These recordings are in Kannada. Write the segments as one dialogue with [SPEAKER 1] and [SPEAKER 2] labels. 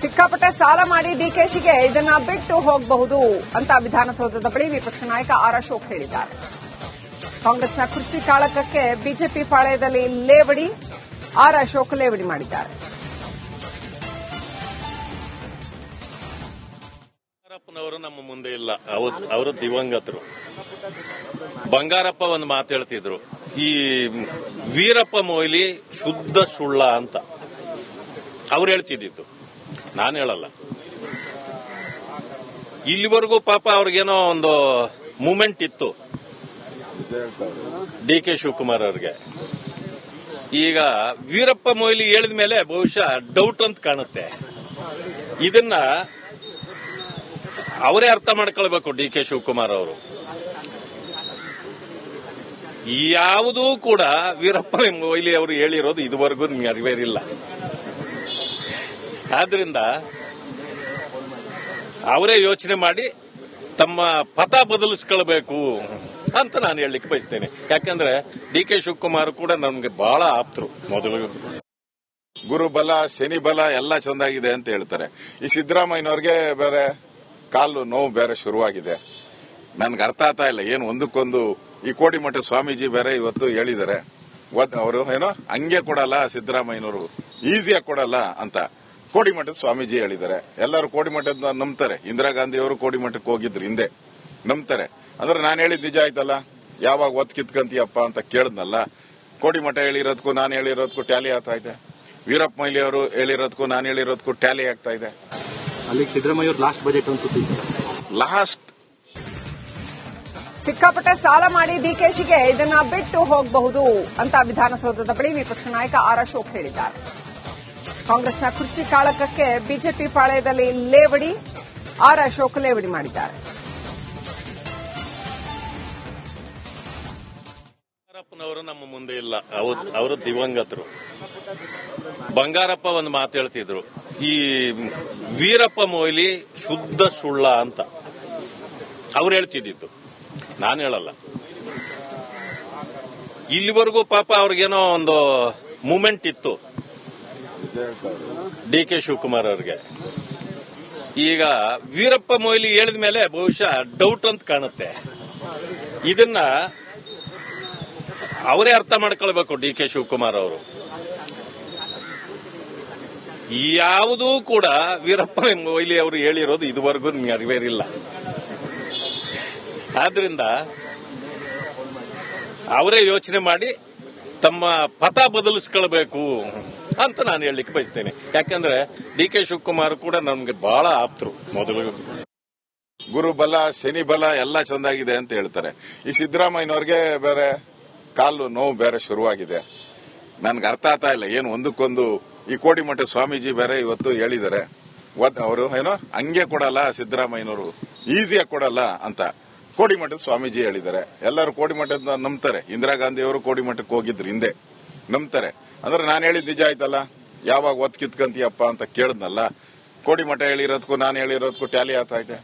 [SPEAKER 1] ಸಿಕ್ಕಾಪಟ್ಟೆ ಸಾಲ ಮಾಡಿ ಡಿಕೆಶಿಗೆ ಇದನ್ನ ಬಿಟ್ಟು ಹೋಗಬಹುದು ಅಂತ ವಿಧಾನಸೌಧದ ಬಳಿ ವಿಪಕ್ಷ ನಾಯಕ ಆರ್ ಅಶೋಕ್ ಹೇಳಿದ್ದಾರೆ. ಕಾಂಗ್ರೆಸ್ನ ಕುರ್ಚಿ ಕಾಳಕಕ್ಕೆ ಬಿಜೆಪಿ ಪಾಳೆಯದಲ್ಲಿ ಲೇವಡಿ, ಆರ್ ಅಶೋಕ್ ಲೇವಡಿ ಮಾಡಿದ್ದಾರೆ.
[SPEAKER 2] ಬಂಗಾರಪ್ಪನವರು ನಮ್ಮ ಮುಂದೆ ಇಲ್ಲ, ಅವರು ದಿವಂಗತರು. ಬಂಗಾರಪ್ಪ ಒಂದು ಮಾತು ಹೇಳ್ತಿದ್ರು, ಈ ವೀರಪ್ಪ ಮೊಯ್ಲಿ ಶುದ್ಧ ಸುಳ್ಳ ಅಂತ ಅವ್ರು ಹೇಳ್ತಿದ್ದಿತ್ತು, ನಾನು ಹೇಳಲ್ಲ. ಇಲ್ಲಿವರೆಗೂ ಪಾಪ ಅವ್ರಿಗೇನೋ ಒಂದು ಮೂಮೆಂಟ್ ಇತ್ತು ಡಿ ಕೆ ಶಿವಕುಮಾರ್ ಅವ್ರಿಗೆ. ಈಗ ವೀರಪ್ಪ ಮೊಯ್ಲಿ ಹೇಳಿದ ಮೇಲೆ ಬಹುಶಃ ಡೌಟ್ ಅಂತ ಕಾಣುತ್ತೆ. ಇದನ್ನ ಅವರೇ ಅರ್ಥ ಮಾಡ್ಕೊಳ್ಬೇಕು ಡಿ ಕೆ ಶಿವಕುಮಾರ್ ಅವರು. ಯಾವುದೂ ಕೂಡ ವೀರಪ್ಪ ಮೊಯ್ಲಿ ಅವರು ಹೇಳಿರೋದು ಇದುವರೆಗೂ ನೆರವೇರಿಲ್ಲ. ಆದ್ರಿಂದ ಅವರೇ ಯೋಚನೆ ಮಾಡಿ ತಮ್ಮ ಪಥ ಬದಲಿಸ್ಕೊಳ್ಬೇಕು ಅಂತ ನಾನು ಹೇಳಲಿಕ್ಕೆ ಬಯಸ್ತೇನೆ. ಯಾಕಂದ್ರೆ ಡಿ ಕೆ ಶಿವಕುಮಾರ್ ಕೂಡ ನಮ್ಗೆ ಬಹಳ ಆಪ್ತರು. ಮೊದಲು
[SPEAKER 3] ಗುರುಬಲ ಶನಿ ಬಲ ಎಲ್ಲ ಚೆಂದಾಗಿದೆ ಅಂತ ಹೇಳ್ತಾರೆ. ಈ ಸಿದ್ದರಾಮಯ್ಯನವ್ರಿಗೆ ಬೇರೆ ಕಾಲು ನೋವು ಬೇರೆ ಶುರುವಾಗಿದೆ. ನನ್ಗೆ ಅರ್ಥ ಆಗ್ತಾ ಇಲ್ಲ ಏನು ಒಂದಕ್ಕೊಂದು. ಈ ಕೋಡಿಮಠ ಸ್ವಾಮೀಜಿ ಬೇರೆ ಇವತ್ತು ಹೇಳಿದ್ದಾರೆ, ಅವರು ಏನೋ ಹಂಗೆ ಕೊಡಲ್ಲ ಸಿದ್ದರಾಮಯ್ಯನವರು, ಈಸಿಯಾಗಿ ಕೊಡಲ್ಲ ಅಂತ ಕೋಡಿಮಠದ ಸ್ವಾಮೀಜಿ ಹೇಳಿದ್ದಾರೆ. ಎಲ್ಲರೂ ಕೋಡಿಮಠದ ನಂಬ್ತಾರೆ. ಇಂದಿರಾ ಗಾಂಧಿ ಅವರು ಕೋಡಿಮಠಕ್ಕೆ ಹೋಗಿದ್ರು ಹಿಂದೆ, ನಂಬ್ತಾರೆ. ಅಂದ್ರೆ ನಾನು ಹೇಳಿದ್ ನಿಜ ಆಯ್ತಲ್ಲ, ಯಾವಾಗ ಒತ್ ಕಿತ್ಕಂತೀಯಪ್ಪ ಅಂತ ಕೇಳಿದ್ನಲ್ಲ. ಕೋಡಿಮಠ ಹೇಳಿರೋದಕ್ಕೂ ನಾನು ಹೇಳಿರೋದಕ್ಕೂ ಟ್ಯಾಲಿ ಆಗ್ತಾ ಇದೆ. ವೀರಪ್ಪ ಮೊಯ್ಲಿ ಅವರು ಹೇಳಿರೋದಕ್ಕೂ ನಾನು ಹೇಳಿರೋದಕ್ಕೂ ಟ್ಯಾಲಿ ಆಗ್ತಾ ಇದೆ.
[SPEAKER 4] ಅಲ್ಲಿಗೆ ಸಿದ್ದರಾಮಯ್ಯ ಅವರು ಲಾಸ್ಟ್ ಬಜೆಟ್ ಅನ್ಸುತ್ತೆ.
[SPEAKER 3] ಲಾಸ್ಟ್
[SPEAKER 1] ಸಿಕ್ಕಾಪಟ್ಟೆ ಸಾಲ ಮಾಡಿ ಡಿಕೆಶಿಗೆ ಇದನ್ನ ಬಿಟ್ಟು ಹೋಗಬಹುದು ಅಂತ ವಿಧಾನಸೌಧದ ಬಳಿ ವಿಪಕ್ಷ ನಾಯಕ ಆರ್ ಅಶೋಕ್ ಹೇಳಿದ್ದಾರೆ. ಕಾಂಗ್ರೆಸ್ನ ಕುರ್ಚಿ ಕಾಳಕಕ್ಕೆ ಬಿಜೆಪಿ ಪಾಳೆಯದಲ್ಲಿ ಲೇವಡಿ, ಆರ್ ಅಶೋಕ್ ಲೇವಡಿ ಮಾಡಿದ್ದಾರೆ.
[SPEAKER 2] ಬಂಗಾರಪ್ಪನವರು ನಮ್ಮ ಮುಂದೆ ಇಲ್ಲ, ಅವರು ದಿವಂಗತರು. ಬಂಗಾರಪ್ಪ ಒಂದು ಮಾತು ಹೇಳ್ತಿದ್ರು, ಈ ವೀರಪ್ಪ ಮೊಯ್ಲಿ ಶುದ್ಧ ಸುಳ್ಳ ಅಂತ ಅವ್ರು ಹೇಳ್ತಿದ್ದಿತ್ತು, ನಾನು ಹೇಳಲ್ಲ. ಇಲ್ಲಿವರೆಗೂ ಪಾಪ ಅವ್ರಿಗೇನೋ ಒಂದು ಮೂಮೆಂಟ್ ಇತ್ತು ಡಿ ಕೆ ಶಿವಕುಮಾರ್ ಅವ್ರಿಗೆ. ಈಗ ವೀರಪ್ಪ ಮೊಯ್ಲಿ ಹೇಳಿದ ಮೇಲೆ ಬಹುಶಃ ಡೌಟ್ ಅಂತ ಕಾಣುತ್ತೆ. ಇದನ್ನ ಅವರೇ ಅರ್ಥ ಮಾಡ್ಕೊಳ್ಬೇಕು ಡಿ ಕೆ ಶಿವಕುಮಾರ್ ಅವರು. ಯಾವುದೂ ಕೂಡ ವೀರಪ್ಪ ಮೊಯ್ಲಿ ಅವರು ಹೇಳಿರೋದು ಇದುವರೆಗೂ ನೆರವೇರಿಲ್ಲ. ಆದ್ರಿಂದ ಅವರೇ ಯೋಚನೆ ಮಾಡಿ ತಮ್ಮ ಪಥ ಬದಲಿಸ್ಕೊಳ್ಬೇಕು ಅಂತ ನಾನು ಹೇಳಲಿಕ್ಕೆ ಬಯಸ್ತೇನೆ. ಯಾಕಂದ್ರೆ ಡಿ ಕೆ ಶಿವಕುಮಾರ್ ಕೂಡ ನಮ್ಗೆ ಬಹಳ ಆಪ್ತರು. ಮೊದಲು
[SPEAKER 3] ಗುರುಬಲ ಶನಿ ಬಲ ಎಲ್ಲ ಚೆಂದಾಗಿದೆ ಅಂತ ಹೇಳ್ತಾರೆ. ಈ ಸಿದ್ದರಾಮಯ್ಯನವ್ರಿಗೆ ಬೇರೆ ಕಾಲು ನೋವು ಬೇರೆ ಶುರುವಾಗಿದೆ. ನನ್ಗೆ ಅರ್ಥ ಆಗ್ತಾ ಇಲ್ಲ ಏನು ಒಂದಕ್ಕೊಂದು. ಈ ಕೋಡಿಮಠ ಸ್ವಾಮೀಜಿ ಬೇರೆ ಇವತ್ತು ಹೇಳಿದ್ದಾರೆ, ಅವರು ಏನೋ ಹಂಗೆ ಕೊಡಲ್ಲ ಸಿದ್ದರಾಮಯ್ಯನವರು, ಈಸಿಯಾಗಿ ಕೊಡಲ್ಲ ಅಂತ ಕೋಡಿಮಠದ ಸ್ವಾಮೀಜಿ ಹೇಳಿದ್ದಾರೆ. ಎಲ್ಲರೂ ಕೋಡಿಮಠದ ನಂಬ್ತಾರೆ. ಇಂದಿರಾ ಗಾಂಧಿ ಅವರು ಕೋಡಿಮಠಕ್ಕೆ ಹೋಗಿದ್ರು ಹಿಂದೆ, ನಂಬ್ತಾರೆ. ಅಂದ್ರೆ ನಾನು ಹೇಳಿದ್ ನಿಜ ಆಯ್ತಲ್ಲ, ಯಾವಾಗ ಒತ್ ಕಿತ್ಕಂತೀಯಪ್ಪ ಅಂತ ಕೇಳಿದ್ನಲ್ಲ. ಕೋಡಿಮಠ ಹೇಳಿರೋದಕ್ಕೂ ನಾನು ಹೇಳಿರೋದಕ್ಕೂ ಟ್ಯಾಲಿ ಆಗ್ತಾ ಇದೆ.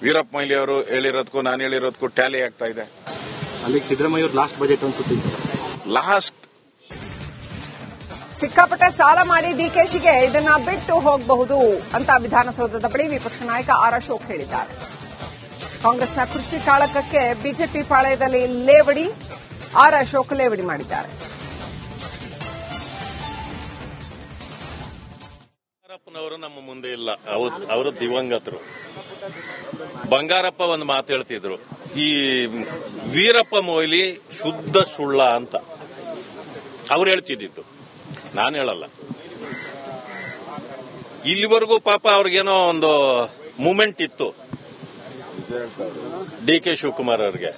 [SPEAKER 3] ವೀರಪ್ಪ ಮೊಯ್ಲಿ ಅವರು ಹೇಳಿರೋದಕ್ಕೂ ನಾನು ಹೇಳಿರೋದಕ್ಕೂ ಟ್ಯಾಲಿ ಆಗ್ತಾ ಇದೆ.
[SPEAKER 4] ಅಲ್ಲಿಗೆ ಸಿದ್ದರಾಮಯ್ಯ ಅವರು ಲಾಸ್ಟ್ ಬಜೆಟ್ ಅನ್ಸುತ್ತೆ.
[SPEAKER 3] ಲಾಸ್ಟ್
[SPEAKER 1] ಸಿಕ್ಕಾಪಟ್ಟೆ ಸಾಲ ಮಾಡಿ ಡಿಕೆಶಿಗೆ ಇದನ್ನ ಬಿಟ್ಟು ಹೋಗಬಹುದು ಅಂತ ವಿಧಾನಸೌಧದ ಬಳಿ ವಿಪಕ್ಷ ನಾಯಕ ಆರ್ ಅಶೋಕ್ ಹೇಳಿದ್ದಾರೆ. ಕಾಂಗ್ರೆಸ್ನ ಕುರ್ಚಿ ಕಾಳಕಕ್ಕೆ ಬಿಜೆಪಿ ಪಾಳೆಯದಲ್ಲಿ ಲೇವಡಿ, ಆರ್ ಅಶೋಕ್ ಲೇವಡಿ ಮಾಡಿದ್ದಾರೆ.
[SPEAKER 2] ಬಂಗಾರಪ್ಪನವರು ನಮ್ಮ ಮುಂದೆ ಇಲ್ಲ, ಅವರು ದಿವಂಗತರು. ಬಂಗಾರಪ್ಪ ಒಂದು ಮಾತು ಹೇಳ್ತಿದ್ರು, ಈ ವೀರಪ್ಪ ಮೊಯ್ಲಿ ಶುದ್ಧ ಸುಳ್ಳ ಅಂತ ಅವ್ರು ಹೇಳ್ತಿದ್ದಿತ್ತು, ನಾನು ಹೇಳಲ್ಲ. ಇಲ್ಲಿವರೆಗೂ ಪಾಪ ಅವ್ರಿಗೇನೋ ಒಂದು ಮೂಮೆಂಟ್ ಇತ್ತು ಡಿ ಕೆ ಶಿವಕುಮಾರ್ ಅವ್ರಿಗೆ.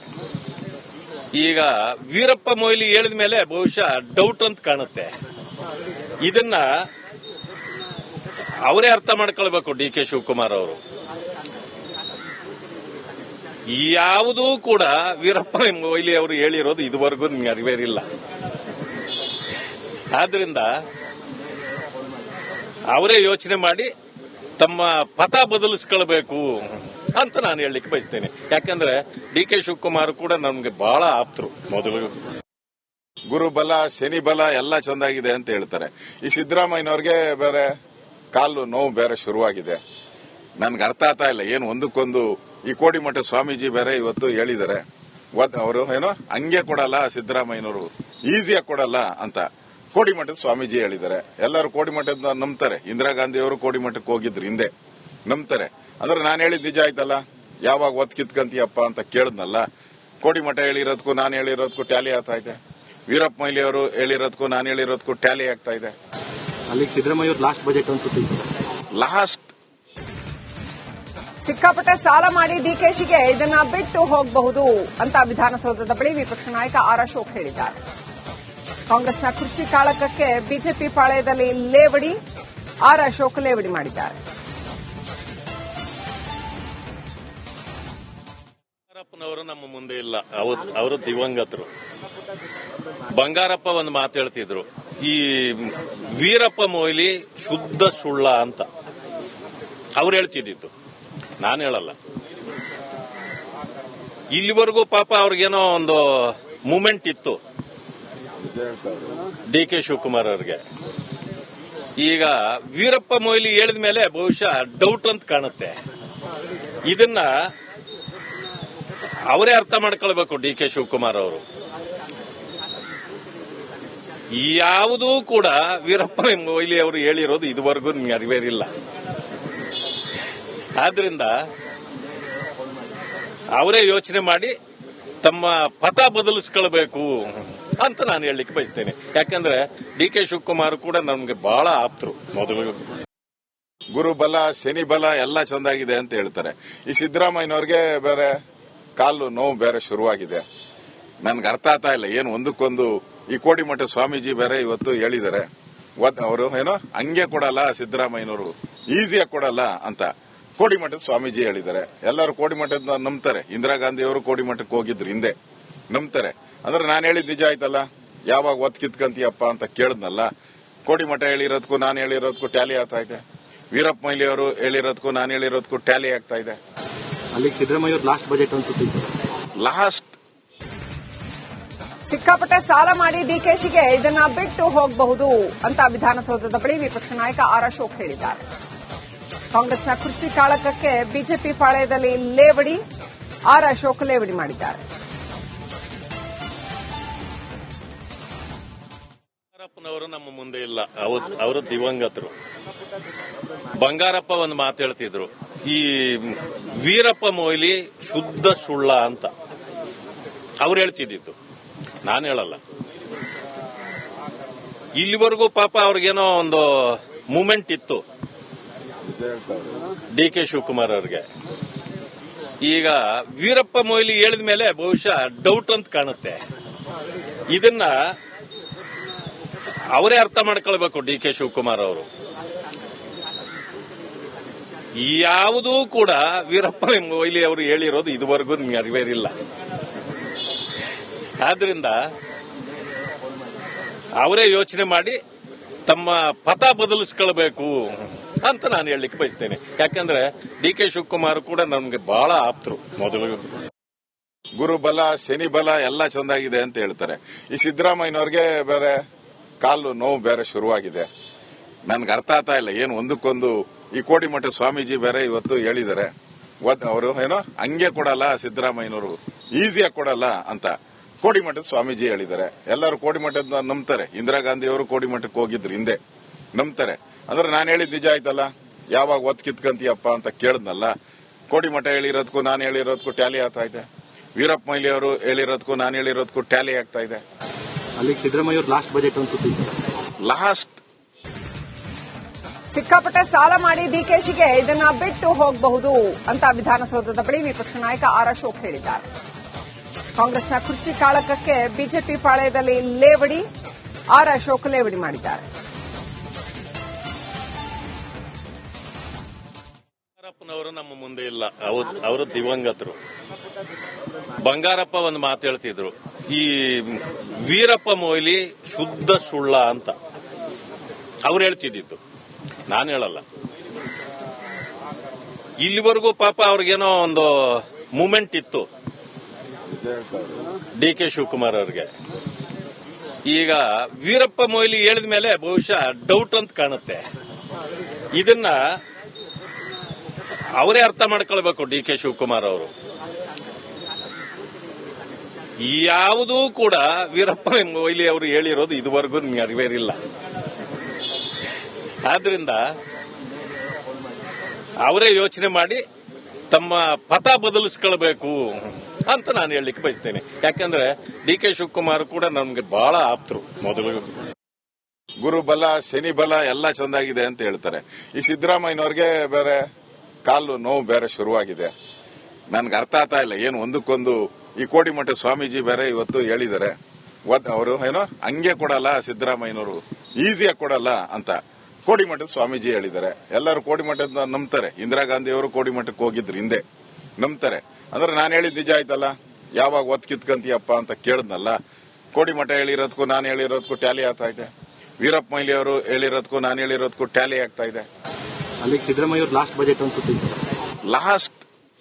[SPEAKER 2] ಈಗ ವೀರಪ್ಪ ಮೊಯ್ಲಿ ಹೇಳಿದ ಮೇಲೆ ಬಹುಶಃ ಡೌಟ್ ಅಂತ ಕಾಣುತ್ತೆ. ಇದನ್ನ ಅವರೇ ಅರ್ಥ ಮಾಡ್ಕೊಳ್ಬೇಕು ಡಿ ಕೆ ಶಿವಕುಮಾರ್ ಅವರು. ಯಾವುದೂ ಕೂಡ ವೀರಪ್ಪ ಮೊಯ್ಲಿ ಅವರು ಹೇಳಿರೋದು ಇದುವರೆಗೂ ನೆರವೇರಿಲ್ಲ. ಆದ್ರಿಂದ ಅವರೇ ಯೋಚನೆ ಮಾಡಿ ತಮ್ಮ ಪಥ ಬದಲಿಸ್ಕೊಳ್ಬೇಕು ಅಂತ ನಾನು ಹೇಳಲಿಕ್ಕೆ ಬಯಸ್ತೇನೆ. ಯಾಕಂದ್ರೆ ಡಿ ಕೆ ಶಿವಕುಮಾರ್ ಕೂಡ ನಮ್ಗೆ ಬಹಳ ಆಪ್ತರು. ಮೊದಲು
[SPEAKER 3] ಗುರುಬಲ ಶನಿ ಬಲ ಎಲ್ಲ ಚೆಂದಾಗಿದೆ ಅಂತ ಹೇಳ್ತಾರೆ. ಈ ಸಿದ್ದರಾಮಯ್ಯನವ್ರಿಗೆ ಬೇರೆ ಕಾಲು ನೋವು ಬೇರೆ ಶುರುವಾಗಿದೆ. ನನ್ಗೆ ಅರ್ಥ ಆಗ್ತಾ ಇಲ್ಲ, ಏನು ಒಂದಕ್ಕೊಂದು ಈ ಕೋಡಿಮಠ ಸ್ವಾಮೀಜಿ ಬೇರೆ ಇವತ್ತು ಹೇಳಿದ್ದಾರೆ, ಅವರು ಏನೋ ಹಂಗೆ ಕೊಡಲ್ಲ ಸಿದ್ದರಾಮಯ್ಯನವರು, ಈಸಿಯಾಗಿ ಕೊಡಲ್ಲ ಅಂತ ಕೋಡಿಮಠದ ಸ್ವಾಮೀಜಿ ಹೇಳಿದ್ದಾರೆ. ಎಲ್ಲರೂ ಕೋಡಿಮಠದ ನಂಬ್ತಾರೆ. ಇಂದಿರಾ ಗಾಂಧಿ ಅವರು ಕೋಡಿಮಠಕ್ಕೆ ಹೋಗಿದ್ರು ಹಿಂದೆ, ನಂಬ್ತಾರೆ. ಅಂದ್ರೆ ನಾನು ಹೇಳಿದ್ ನಿಜ ಆಯ್ತಲ್ಲ, ಯಾವಾಗ ಒತ್ ಕಿತ್ಕಂತೀಯಪ್ಪ ಅಂತ ಕೇಳಿದ್ನಲ್ಲ. ಕೋಡಿಮಠ ಹೇಳಿರೋದಕ್ಕೂ ನಾನು ಹೇಳಿರೋದಕ್ಕೂ ಟ್ಯಾಲಿ ಆಗ್ತಾ ಇದೆ. ವೀರಪ್ಪ ಮೊಯ್ಲಿ ಅವರು ಹೇಳಿರೋದಕ್ಕೂ ನಾನು ಹೇಳಿರೋದಕ್ಕೂ ಟ್ಯಾಲಿ ಆಗ್ತಾ ಇದೆ.
[SPEAKER 4] ಅಲ್ಲಿಗೆ ಸಿದ್ದರಾಮಯ್ಯ ಅವ್ರ ಲಾಸ್ಟ್ ಬಜೆಟ್ ಅನ್ಸುತ್ತೆ.
[SPEAKER 3] ಲಾಸ್ಟ್
[SPEAKER 1] ಸಿಕ್ಕಾಪಟ್ಟೆ ಸಾಲ ಮಾಡಿ ಡಿಕೆಶಿಗೆ ಇದನ್ನ ಬಿಟ್ಟು ಹೋಗಬಹುದು ಅಂತ ವಿಧಾನಸೌಧದ ಬಳಿ ವಿಪಕ್ಷ ನಾಯಕ ಆರ್ ಅಶೋಕ್ ಹೇಳಿದ್ದಾರೆ. ಕಾಂಗ್ರೆಸ್ನ ಕುರ್ಚಿ ಕಾಳಕಕ್ಕೆ ಬಿಜೆಪಿ ಪಾಳೆಯದಲ್ಲಿ ಲೇವಡಿ, ಆರ್ ಅಶೋಕ್ ಲೇವಡಿ ಮಾಡಿದ್ದಾರೆ.
[SPEAKER 2] ಬಂಗಾರಪ್ಪನವರು ನಮ್ಮ ಮುಂದೆ ಇಲ್ಲ, ಅವರು ದಿವಂಗತರು. ಬಂಗಾರಪ್ಪ ಒಂದು ಮಾತು ಹೇಳ್ತಿದ್ರು, ಈ ವೀರಪ್ಪ ಮೊಯ್ಲಿ ಶುದ್ಧ ಸುಳ್ಳ ಅಂತ ಅವ್ರು ಹೇಳ್ತಿದ್ದಿತ್ತು, ನಾನು ಹೇಳಲ್ಲ. ಇಲ್ಲಿವರೆಗೂ ಪಾಪ ಅವ್ರಿಗೇನೋ ಒಂದು ಮೂಮೆಂಟ್ ಇತ್ತು ಡಿ ಕೆ ಶಿವಕುಮಾರ್ ಅವ್ರಿಗೆ. ಈಗ ವೀರಪ್ಪ ಮೊಯ್ಲಿ ಹೇಳಿದ ಮೇಲೆ ಬಹುಶಃ ಡೌಟ್ ಅಂತ ಕಾಣುತ್ತೆ. ಇದನ್ನ ಅವರೇ ಅರ್ಥ ಮಾಡ್ಕೊಳ್ಬೇಕು ಡಿ ಕೆ ಶಿವಕುಮಾರ್ ಅವರು. ಯಾವುದೂ ಕೂಡ ವೀರಪ್ಪ ಮೊಯ್ಲಿ ಅವರು ಹೇಳಿರೋದು ಇದುವರೆಗೂ ನೆರವೇರಿಲ್ಲ. ಆದ್ರಿಂದ ಅವರೇ ಯೋಚನೆ ಮಾಡಿ ತಮ್ಮ ಪಥ ಬದಲಿಸ್ಕೊಳ್ಬೇಕು ಅಂತ ನಾನು ಹೇಳಲಿಕ್ಕೆ ಬಯಸ್ತೇನೆ. ಯಾಕಂದ್ರೆ ಡಿ ಕೆ ಶಿವಕುಮಾರ್ ಕೂಡ ನಮ್ಗೆ ಬಹಳ ಆಪ್ತರು. ಮೊದಲು
[SPEAKER 3] ಗುರು ಬಲ ಶನಿ ಬಲ ಎಲ್ಲ ಚಂದಾಗಿದೆ ಅಂತ ಹೇಳ್ತಾರೆ. ಈ ಸಿದ್ದರಾಮಯ್ಯನವ್ರಿಗೆ ಬೇರೆ ಕಾಲು ನೋವು ಬೇರೆ ಶುರುವಾಗಿದೆ. ನನ್ಗೆ ಅರ್ಥ ಆಗ್ತಾ ಇಲ್ಲ, ಏನು ಒಂದಕ್ಕೊಂದು ಈ ಕೋಡಿಮಠ ಸ್ವಾಮೀಜಿ ಬೇರೆ ಇವತ್ತು ಹೇಳಿದ್ದಾರೆ, ಅವರು ಏನೋ ಹಂಗೆ ಕೊಡಲ್ಲ ಸಿದ್ದರಾಮಯ್ಯನವರು, ಈಸಿಯಾಗಿ ಕೊಡಲ್ಲ ಅಂತ ಕೋಡಿಮಠದ ಸ್ವಾಮೀಜಿ ಹೇಳಿದ್ದಾರೆ. ಎಲ್ಲರೂ ಕೋಡಿಮಠದ ನಂಬ್ತಾರೆ. ಇಂದಿರಾ ಗಾಂಧಿ ಅವರು ಕೋಡಿಮಠಕ್ಕೆ ಹೋಗಿದ್ರು ಹಿಂದೆ, ನಂಬ್ತಾರೆ. ಅಂದ್ರೆ ನಾನು ಹೇಳಿದ್ ನಿಜ ಆಯ್ತಲ್ಲ, ಯಾವಾಗ ಒತ್ ಕಿತ್ಕಂತೀಯಪ್ಪ ಅಂತ ಕೇಳಿದ್ನಲ್ಲ. ಕೋಡಿಮಠ ಹೇಳಿರೋದಕ್ಕೂ ನಾನು ಹೇಳಿರೋದಕ್ಕೂ ಟ್ಯಾಲಿ ಆಗ್ತಾ ಇದೆ. ವೀರಪ್ಪ ಮೊಯ್ಲಿ ಅವರು ಹೇಳಿರೋದಕ್ಕೂ ನಾನು ಹೇಳಿರೋದಕ್ಕೂ ಟ್ಯಾಲಿ ಆಗ್ತಾ ಇದೆ.
[SPEAKER 4] ಅಲ್ಲಿಗೆ ಸಿದ್ದರಾಮಯ್ಯ ಅವ್ರ ಲಾಸ್ಟ್ ಬಜೆಟ್ ಅನ್ಸುತ್ತೆ.
[SPEAKER 3] ಲಾಸ್ಟ್
[SPEAKER 1] ಸಿಕ್ಕಾಪಟ್ಟೆ ಸಾಲ ಮಾಡಿ ಡಿಕೆಶಿಗೆ ಇದನ್ನ ಬಿಟ್ಟು ಹೋಗಬಹುದು ಅಂತ ವಿಧಾನಸೌಧದ ಬಳಿ ವಿಪಕ್ಷ ನಾಯಕ ಆರ್ ಅಶೋಕ್ ಹೇಳಿದ್ದಾರೆ. ಕಾಂಗ್ರೆಸ್ನ ಕುರ್ಚಿ ಕಾಳಕಕ್ಕೆ ಬಿಜೆಪಿ ಪಾಳೆಯದಲ್ಲಿ ಲೇವಡಿ, ಆರ್ ಅಶೋಕ್ ಲೇವಡಿ ಮಾಡಿದ್ದಾರೆ.
[SPEAKER 2] ಬಂಗಾರಪ್ಪನವರು ನಮ್ಮ ಮುಂದೆ ಇಲ್ಲ, ಅವರು ದಿವಂಗತರು. ಬಂಗಾರಪ್ಪ ಒಂದು ಮಾತು ಹೇಳ್ತಿದ್ರು, ಈ ವೀರಪ್ಪ ಮೊಯ್ಲಿ ಶುದ್ಧ ಸುಳ್ಳ ಅಂತ ಅವ್ರು ಹೇಳ್ತಿದ್ದಿತ್ತು, ನಾನು ಹೇಳಲ್ಲ. ಇಲ್ಲಿವರೆಗೂ ಪಾಪ ಅವ್ರಿಗೇನೋ ಒಂದು ಮೂಮೆಂಟ್ ಇತ್ತು ಡಿ ಕೆ ಶಿವಕುಮಾರ್ ಅವ್ರಿಗೆ. ಈಗ ವೀರಪ್ಪ ಮೊಯ್ಲಿ ಹೇಳಿದ ಮೇಲೆ ಬಹುಶಃ ಡೌಟ್ ಅಂತ ಕಾಣುತ್ತೆ. ಇದನ್ನ ಅವರೇ ಅರ್ಥ ಮಾಡ್ಕೊಳ್ಬೇಕು ಡಿ ಕೆ ಶಿವಕುಮಾರ್ ಅವರು. ಯಾವುದೂ ಕೂಡ ವೀರಪ್ಪ ಮೊಯ್ಲಿ ಹೇಳಿರೋದು ಇದುವರೆಗೂ ನೆರವೇರಿಲ್ಲ. ಆದ್ರಿಂದ ಅವರೇ ಯೋಚನೆ ಮಾಡಿ ತಮ್ಮ ಪಥ ಬದಲಿಸ್ಕೊಳ್ಬೇಕು ಅಂತ ನಾನು ಹೇಳಲಿಕ್ಕೆ ಬಯಸ್ತೇನೆ. ಯಾಕಂದ್ರೆ ಡಿ ಕೆ ಶಿವಕುಮಾರ್ ಕೂಡ ನಮ್ಗೆ ಬಹಳ ಆಪ್ತರು. ಮೊದಲು ಇದನ್ನ ಅವರೇ ಅರ್ಥ ಮಾಡ್ಕೊಳ್ಬೇಕು ಡಿ ಕೆ ಶಿವಕುಮಾರ್ ಅವರು. ಯಾವುದೂ ಕೂಡ ವೀರಪ್ಪ ಮೊಯ್ಲಿ ಅವರು ಹೇಳಿರೋದು ಇದುವರೆಗೂ ನೆರವೇರಿಲ್ಲ. ಆದ್ರಿಂದ ಅವರೇ ಯೋಚನೆ ಮಾಡಿ ತಮ್ಮ ಪಥ ಬದಲಿಸ್ಕೊಳ್ಬೇಕು ಅಂತ ನಾನು ಹೇಳಲಿಕ್ಕೆ ಬಯಸ್ತೇನೆ. ಯಾಕಂದ್ರೆ ಡಿ ಕೆ ಶಿವಕುಮಾರ್ ಕೂಡ ನಮ್ಗೆ ಬಹಳ ಆಪ್ತರು. ಮೊದಲು
[SPEAKER 3] ಗುರು ಬಲ ಶನಿ ಬಲ ಎಲ್ಲ ಚಂದಾಗಿದೆ ಅಂತ ಹೇಳ್ತಾರೆ. ಈ ಸಿದ್ದರಾಮಯ್ಯನವ್ರಿಗೆ ಬೇರೆ ಕಾಲು ನೋವು ಬೇರೆ ಶುರುವಾಗಿದೆ. ನನ್ಗೆ ಅರ್ಥ ಆಗ್ತಾ ಇಲ್ಲ, ಏನು ಒಂದಕ್ಕೊಂದು ಈ ಕೋಡಿಮಠ ಸ್ವಾಮೀಜಿ ಬೇರೆ ಇವತ್ತು ಹೇಳಿದ್ದಾರೆ, ಅವರು ಏನೋ ಹಂಗೆ ಕೊಡಲ್ಲ ಸಿದ್ದರಾಮಯ್ಯನವರು, ಈಸಿಯಾಗಿ ಕೊಡಲ್ಲ ಅಂತ ಕೋಡಿಮಠದ ಸ್ವಾಮೀಜಿ ಹೇಳಿದ್ದಾರೆ. ಎಲ್ಲರೂ ಕೋಡಿಮಠದ ನಂಬ್ತಾರೆ. ಇಂದಿರಾ ಗಾಂಧಿ ಅವರು ಕೋಡಿಮಠಕ್ಕೆ ಹೋಗಿದ್ರು ಹಿಂದೆ, ನಂಬ್ತಾರೆ. ಅಂದ್ರೆ ನಾನು ಹೇಳಿದ್ ನಿಜ ಆಯ್ತಲ್ಲ, ಯಾವಾಗ ಒತ್ ಕಿತ್ಕಂತೀಯಪ್ಪ ಅಂತ ಕೇಳಿದ್ನಲ್ಲ. ಕೋಡಿಮಠ ಹೇಳಿರೋದಕ್ಕೂ ನಾನು ಹೇಳಿರೋದಕ್ಕೂ ಟ್ಯಾಲಿ ಆಗ್ತಾ ಇದೆ. ವೀರಪ್ಪ ಮೊಯ್ಲಿ ಅವರು ಹೇಳಿರೋದಕ್ಕೂ ನಾನು ಹೇಳಿರೋದಕ್ಕೂ ಟ್ಯಾಲಿ ಆಗ್ತಾ ಇದೆ.
[SPEAKER 4] ಅಲ್ಲಿಗೆ ಸಿದ್ದರಾಮಯ್ಯ ಅವ್ರ ಲಾಸ್ಟ್ ಬಜೆಟ್ ಅನ್ಸುತ್ತೆ.
[SPEAKER 3] ಲಾಸ್ಟ್
[SPEAKER 1] ಸಿಕ್ಕಾಪಟ್ಟೆ ಸಾಲ ಮಾಡಿ ಡಿಕೆಶಿಗೆ ಇದನ್ನ ಬಿಟ್ಟು ಹೋಗಬಹುದು ಅಂತ ವಿಧಾನಸೌಧದ ಬಳಿ ವಿಪಕ್ಷ ನಾಯಕ ಆರ್ ಅಶೋಕ್ ಹೇಳಿದ್ದಾರೆ. ಕಾಂಗ್ರೆಸ್ನ ಕುರ್ಚಿ ಕಾಳಕಕ್ಕೆ ಬಿಜೆಪಿ ಪಾಳೆಯದಲ್ಲಿ ಲೇವಡಿ, ಆರ್ ಅಶೋಕ್ ಲೇವಡಿ ಮಾಡಿದ್ದಾರೆ.
[SPEAKER 2] ಬಂಗಾರಪ್ಪನವರು ನಮ್ಮ ಮುಂದೆ ಇಲ್ಲ, ಅವರು ದಿವಂಗತರು. ಬಂಗಾರಪ್ಪ ಒಂದು ಮಾತು ಹೇಳ್ತಿದ್ರು, ಈ ವೀರಪ್ಪ ಮೊಯ್ಲಿ ಶುದ್ಧ ಸುಳ್ಳ ಅಂತ ಅವ್ರು ಹೇಳ್ತಿದ್ದಿತ್ತು, ನಾನು ಹೇಳಲ್ಲ. ಇಲ್ಲಿವರೆಗೂ ಪಾಪ ಅವ್ರಿಗೇನೋ ಒಂದು ಮೂಮೆಂಟ್ ಇತ್ತು ಡಿ ಕೆ ಶಿವಕುಮಾರ್ ಅವ್ರಿಗೆ. ಈಗ ವೀರಪ್ಪ ಮೊಯ್ಲಿ ಹೇಳಿದ ಮೇಲೆ ಬಹುಶಃ ಡೌಟ್ ಅಂತ ಕಾಣುತ್ತೆ. ಇದನ್ನ ಅವರೇ ಅರ್ಥ ಮಾಡ್ಕೊಳ್ಬೇಕು. ಡಿ ಕೆ ಶಿವಕುಮಾರ್ ಅವರು ಯಾವುದೂ ಕೂಡ ವೀರಪ್ಪ ಮೊಯ್ಲಿ ಅವರು ಹೇಳಿರೋದು ಇದುವರೆಗೂ ನೆರವೇರಿಲ್ಲ. ಆದ್ರಿಂದ ಅವರೇ ಯೋಚನೆ ಮಾಡಿ ತಮ್ಮ ಪಥ ಬದಲಿಸ್ಕೊಳ್ಬೇಕು ಅಂತ ನಾನು ಹೇಳಲಿಕ್ಕೆ ಬಯಸ್ತೇನೆ. ಯಾಕಂದ್ರೆ ಡಿ ಕೆ ಶಿವಕುಮಾರ್ ಕೂಡ ನಮ್ಗೆ ಬಹಳ ಆಪ್ತರು. ಮೊದಲು
[SPEAKER 3] ಗುರುಬಲ ಶನಿ ಬಲ ಎಲ್ಲ ಚಂದಾಗಿದೆ ಅಂತ ಹೇಳ್ತಾರೆ. ಈ ಸಿದ್ದರಾಮಯ್ಯನವ್ರಿಗೆ ಬೇರೆ ಕಾಲು ನೋವು ಬೇರೆ ಶುರುವಾಗಿದೆ. ನನ್ಗೆ ಅರ್ಥ ಆಗ್ತಾ ಇಲ್ಲ ಏನು ಒಂದಕ್ಕೊಂದು. ಈ ಕೋಡಿಮಠ ಸ್ವಾಮೀಜಿ ಬೇರೆ ಇವತ್ತು ಹೇಳಿದ್ದಾರೆ ಅವರು ಏನೋ ಹಂಗೆ ಕೊಡಲ್ಲ ಸಿದ್ದರಾಮಯ್ಯನವರು, ಈಸಿಯಾಗಿ ಕೊಡಲ್ಲ ಅಂತ ಕೋಡಿಮಠದ ಸ್ವಾಮೀಜಿ ಹೇಳಿದ್ದಾರೆ. ಎಲ್ಲರೂ ಕೋಡಿಮಠದ ನಂಬ್ತಾರೆ. ಇಂದಿರಾ ಗಾಂಧಿ ಅವರು ಕೋಡಿಮಠಕ್ಕೆ ಹೋಗಿದ್ರು ಹಿಂದೆ, ನಂಬ್ತಾರೆ. ಅಂದ್ರೆ ನಾನು ಹೇಳಿದ್ ನಿಜ ಆಯ್ತಲ್ಲ, ಯಾವಾಗ ಒತ್ ಕಿತ್ಕಂತೀಯಪ್ಪ ಅಂತ ಕೇಳಿದ್ನಲ್ಲ. ಕೋಡಿಮಠ ಹೇಳಿರೋದಕ್ಕೂ ನಾನು ಹೇಳಿರೋದಕ್ಕೂ ಟ್ಯಾಲಿ ಆಗ್ತಾ ಇದೆ. ವೀರಪ್ಪ ಮೊಯ್ಲಿ ಅವರು ಹೇಳಿರೋದಕ್ಕೂ ನಾನು ಹೇಳಿರೋದಕ್ಕೂ ಟ್ಯಾಲಿ ಆಗ್ತಾ ಇದೆ.
[SPEAKER 4] ಅಲ್ಲಿಗೆ ಸಿದ್ದರಾಮಯ್ಯ ಲಾಸ್ಟ್ ಬಜೆಟ್ ಅನ್ಸುತ್ತೆ ಸರ್.
[SPEAKER 3] ಲಾಸ್ಟ್